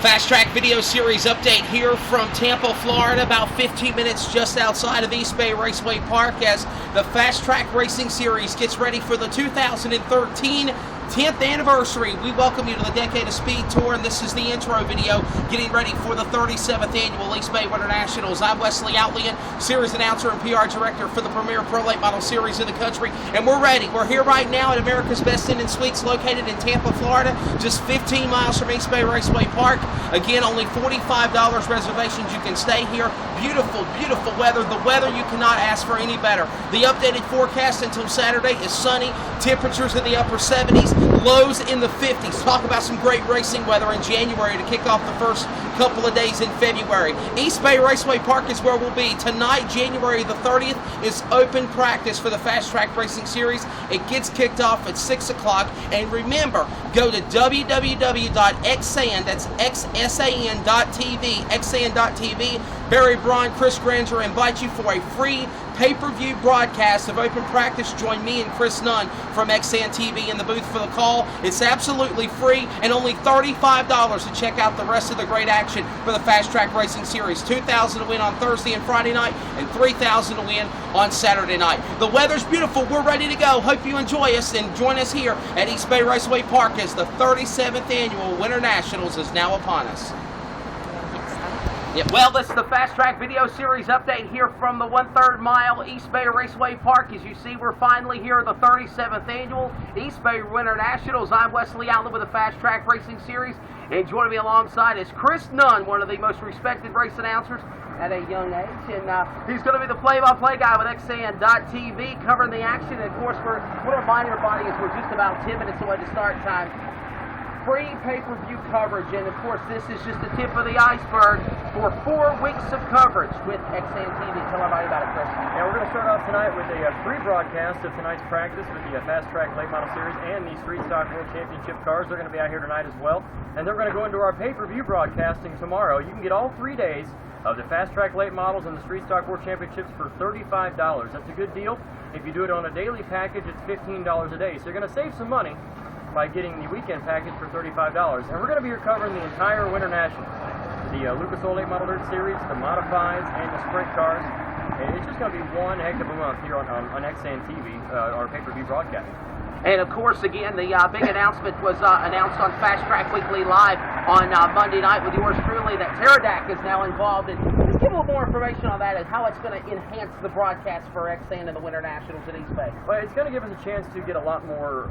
Fast Track video series update here from Tampa, Florida, about 15 minutes just outside of East Bay Raceway Park as the Fast Track Racing Series gets ready for the 2013 10th anniversary. We welcome you to the Decade of Speed Tour, and this is the intro video getting ready for the 37th annual East Bay Winternationals. I'm Wesley, Outland, series announcer and PR director for the premier Pro Late Model Series in the country, and we're ready. We're here right now at America's Best Inn and Suites located in Tampa, Florida, just 15 miles from East Bay Raceway Park. Again, only $45 reservations. You can stay here. Beautiful, beautiful weather. The weather you cannot ask for any better. The updated forecast until Saturday is sunny, temperatures in the upper 70s, lows in the 50s. Talk about some great racing weather in January to kick off the first couple of days in February. East Bay Raceway Park is where we'll be. Tonight, January the 30th, is open practice for the Fast Track Racing Series. It gets kicked off at 6 o'clock. And remember, go to www.xsan, that's xsan.tv, xsan.tv. Barry Braun, Chris Granger invite you for a free pay-per-view broadcast of open practice. Join me and Chris Nunn from XN TV in the booth for the call. It's absolutely free and only $35 to check out the rest of the great action for the Fast Track Racing Series. $2,000 to win on Thursday and Friday night and $3,000 to win on Saturday night. The weather's beautiful. We're ready to go. Hope you enjoy us and join us here at East Bay Raceway Park as the 37th annual Winternationals is now upon us. Yeah, well, this is the Fast Track video series update here from the 1/3 mile East Bay Raceway Park. As you see, we're finally here at the 37th annual East Bay Winternationals. I'm Wesley Outland with the Fast Track Racing Series, and joining me alongside is Chris Nunn, one of the most respected race announcers at a young age, and he's going to be the play-by-play guy with XN.TV covering the action. And of course, we're going to remind everybody as we're just about 10 minutes away to start time. Free pay-per-view coverage, and of course this is just the tip of the iceberg for 4 weeks of coverage with XN TV. Tell everybody about it, Chris. Yeah, we're going to start off tonight with a free broadcast of tonight's practice with the Fast Track Late Model Series and the Street Stock World Championship cars. They're going to be out here tonight as well, and they're going to go into our pay-per-view broadcasting tomorrow. You can get all 3 days of the Fast Track Late Models and the Street Stock World Championships for $35. That's a good deal. If you do it on a daily package, it's $15 a day, so you're going to save some money by getting the weekend package for $35. And we're going to be here covering the entire Winter Nationals. The Lucas Oil Late Model Dirt Series, the Modifieds, and the Sprint cars. And it's just going to be one heck of a month here on XN TV, our pay-per-view broadcast. And of course, again, the big announcement was announced on Fast Track Weekly Live on Monday night with yours truly that Pterodac is now involved. And just give a little more information on that and how it's going to enhance the broadcast for XN and the Winternationals at East Bay. Well, it's going to give us a chance to get a lot more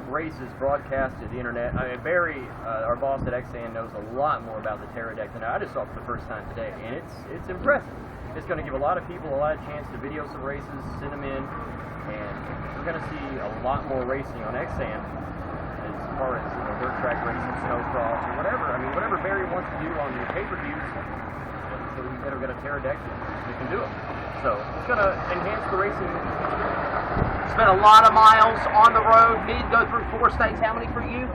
races broadcast to the internet. I mean, Barry, our boss at XN, knows a lot more about the Pterodac than I just saw for the first time today, and it's impressive. It's going to give a lot of people a lot of chance to video some races, send them in, and we're going to see a lot more racing on XN as far as dirt track racing, snowcross, or whatever. I mean, whatever Barry wants to do on the pay-per-views, so we better get a Pterodac we can do it. So it's going to enhance the racing. Spent a lot of miles on the road. Did go through 4 states. How many for you?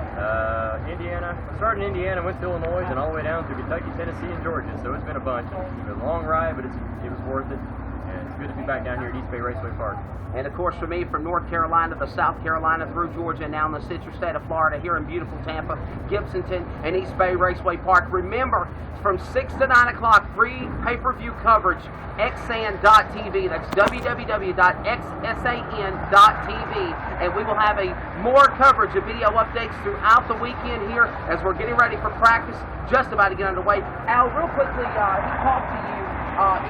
Indiana. I started in Indiana, went to Illinois, and all the way down through Kentucky, Tennessee, and Georgia. So it's been a bunch. It was a long ride, but it was worth it. And it's good to be back down here at East Bay Raceway Park. And of course, for me, from North Carolina to South Carolina through Georgia and now in the citrus state of Florida, here in beautiful Tampa, Gibsonton, and East Bay Raceway Park. Remember, from 6 to 9 o'clock, free pay-per-view coverage, xsan.tv. That's www.xsan.tv. And we will have more coverage of video updates throughout the weekend here as we're getting ready for practice, just about to get underway. Al, real quickly, he talked to you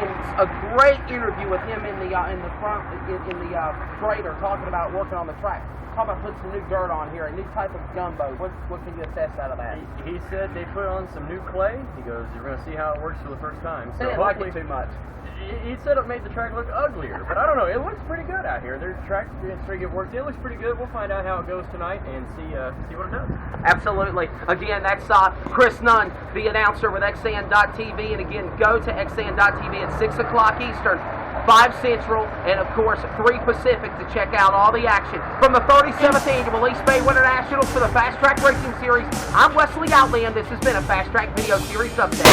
in a great interview with him in the front in the trailer, talking about working on the track. Talk about putting some new dirt on here, a new type of gumbo. What can you assess out of that? He said they put on some new clay. He goes, you're going to see how it works for the first time. So like it too much. He said it made the track look uglier, but I don't know. It looks pretty good out here. Their track get worked. It looks pretty good. We'll find out how it goes tonight and see what it does. Absolutely. Again, that's Chris Nunn, the announcer with XN.TV. And again, go to XN.TV at 6 o'clock Eastern, 5 Central, and of course 3 Pacific to check out all the action. From the 37th annual East Bay Winternationals for the Fast Track Racing Series, I'm Wesley Outland. This has been a Fast Track Video Series update.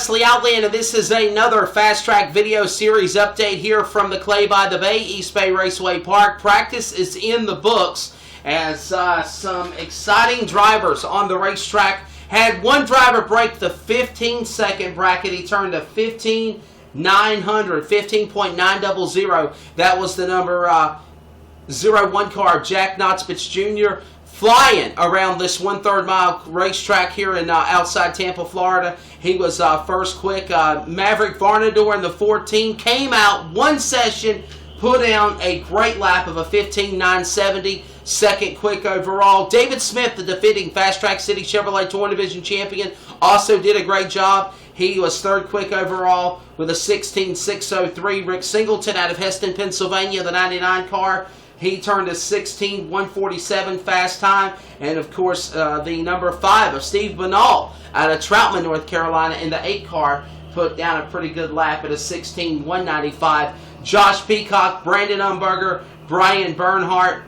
Wesley Outland, and this is another Fast Track video series update here from the Clay by the Bay, East Bay Raceway Park. Practice is in the books as some exciting drivers on the racetrack. Had one driver break the 15-second bracket. He turned to 15.900. That was the number 01 car, Jack Knotzbitz Jr., flying around this 1/3 mile racetrack here in outside Tampa, Florida. He was first quick. Maverick Varnador in the 14 came out one session, put down a great lap of a 15.970. Second quick overall. David Smith, the defending Fast Track City Chevrolet Touring Division champion, also did a great job. He was third quick overall with a 16.603. Rick Singleton out of Heston, Pennsylvania, the 99 car. He turned a 16.147 fast time. And, of course, the number 5 of Steve Banal out of Troutman, North Carolina, in the 8 car, put down a pretty good lap at a 16.195. Josh Peacock, Brandon Umberger, Brian Bernhardt,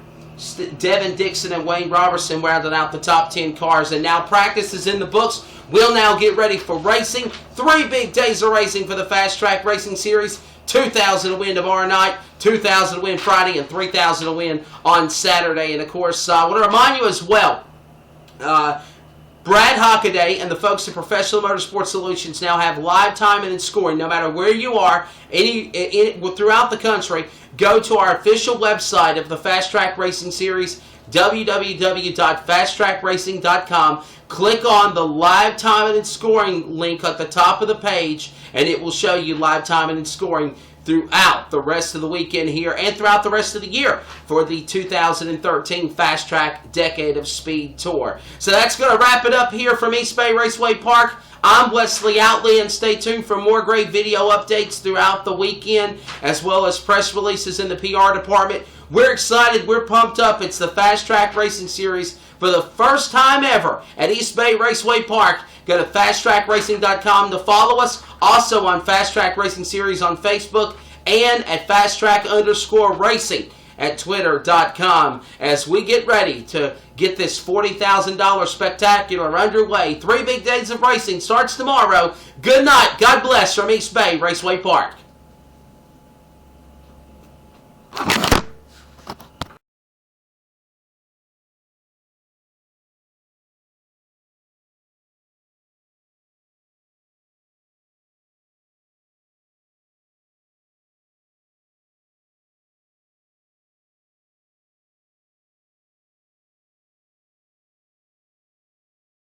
Devin Dixon, and Wayne Robertson rounded out the top 10 cars. And now practice is in the books. We'll now get ready for racing. 3 big days of racing for the Fast Track Racing Series. 2,000 to win tomorrow night, 2,000 to win Friday, and 3,000 to win on Saturday. And, of course, I want to remind you as well, Brad Hockaday and the folks at Professional Motorsport Solutions now have live timing and scoring. No matter where you are, throughout the country, go to our official website of the Fast Track Racing Series, www.fasttrackracing.com. Click on the live timing and scoring link at the top of the page, and it will show you live timing and scoring throughout the rest of the weekend here and throughout the rest of the year for the 2013 Fast Track Decade of Speed Tour. So that's going to wrap it up here from East Bay Raceway Park. I'm Wesley Outland. Stay tuned for more great video updates throughout the weekend, as well as press releases in the PR department. We're excited. We're pumped up. It's the Fast Track Racing Series for the first time ever at East Bay Raceway Park. Go to FastTrackRacing.com to follow us. Also on Fast Track Racing Series on Facebook and at FastTrack_Racing at Twitter.com as we get ready to get this $40,000 spectacular underway. 3 big days of racing starts tomorrow. Good night. God bless from East Bay Raceway Park.